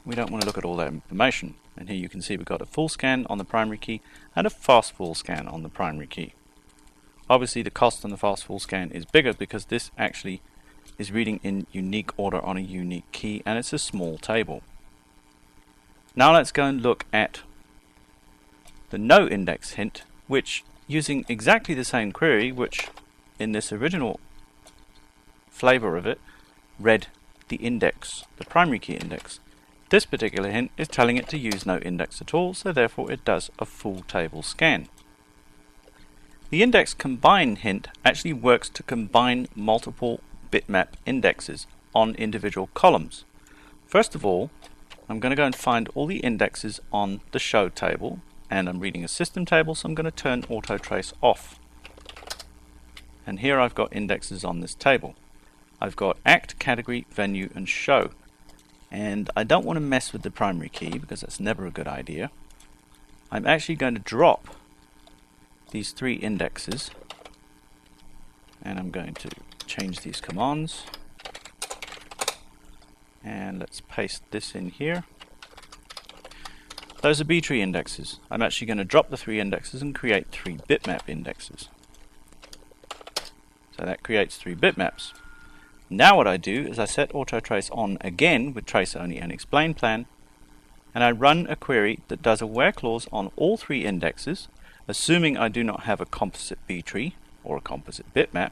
we don't want to look at all that information. And here you can see we've got a full scan on the primary key and a fast full scan on the primary key. Obviously the cost on the fast full scan is bigger because this actually is reading in unique order on a unique key, and it's a small table. Now let's go and look at the no index hint, which using exactly the same query, which in this original flavor of it read the index, the primary key index. This particular hint is telling it to use no index at all, so therefore it does a full table scan. The index combine hint actually works to combine multiple bitmap indexes on individual columns. First of all, I'm going to go and find all the indexes on the show table, and I'm reading a system table, so I'm going to turn auto trace off. And here I've got indexes on this table. I've got act, category, venue, and show. And I don't want to mess with the primary key because that's never a good idea. I'm actually going to drop these three indexes, and I'm going to change these commands, and let's paste this in here. Those are B-tree indexes. I'm actually going to drop the three indexes and create three bitmap indexes. So that creates three bitmaps. Now what I do is I set auto trace on again with trace only and explain plan, and I run a query that does a where clause on all three indexes, assuming I do not have a composite B-tree or a composite bitmap,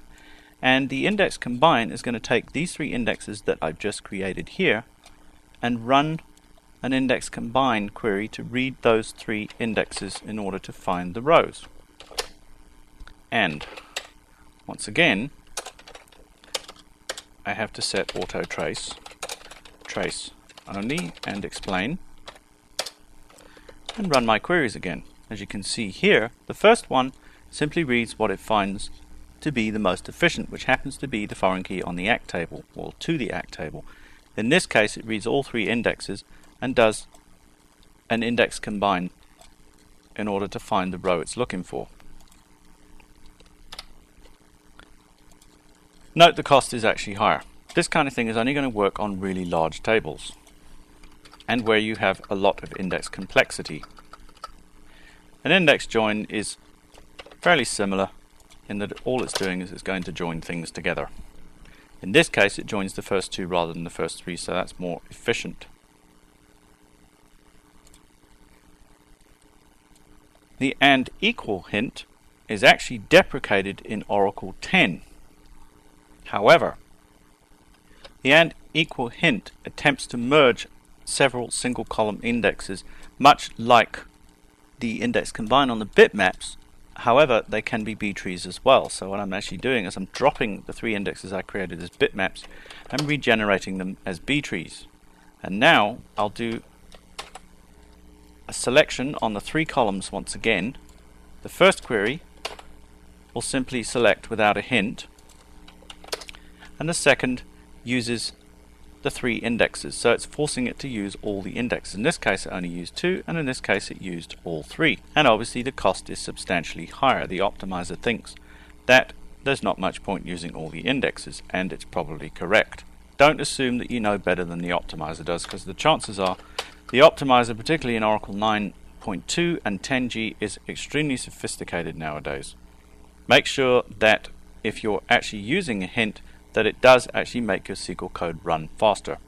and the index combine is going to take these three indexes that I've just created here and run an index combine query to read those three indexes in order to find the rows. And once again I have to set auto trace, trace only and explain, and run my queries again. As you can see here, the first one simply reads what it finds to be the most efficient, which happens to be the foreign key on the ACT table, or to the ACT table. In this case it reads all three indexes and does an index combine in order to find the row it's looking for. Note the cost is actually higher. This kind of thing is only going to work on really large tables and where you have a lot of index complexity. An index join is fairly similar in that all it's doing is it's going to join things together. In this case it joins the first two rather than the first three, so that's more efficient. The AND equal hint is actually deprecated in Oracle 10. However, the AND equal hint attempts to merge several single column indexes, much like the index combine on the bitmaps. However, they can be B-trees as well. So what I'm actually doing is I'm dropping the three indexes I created as bitmaps and regenerating them as B-trees. And now I'll do a selection on the three columns once again. The first query will simply select without a hint, and the second uses the three indexes, so it's forcing it to use all the indexes. In this case it only used two, and in this case it used all three. And obviously the cost is substantially higher. The optimizer thinks that there's not much point using all the indexes, and it's probably correct. Don't assume that you know better than the optimizer does, because the chances are the optimizer, particularly in Oracle 9.2 and 10G, is extremely sophisticated nowadays. Make sure that if you're actually using a hint, that it does actually make your SQL code run faster.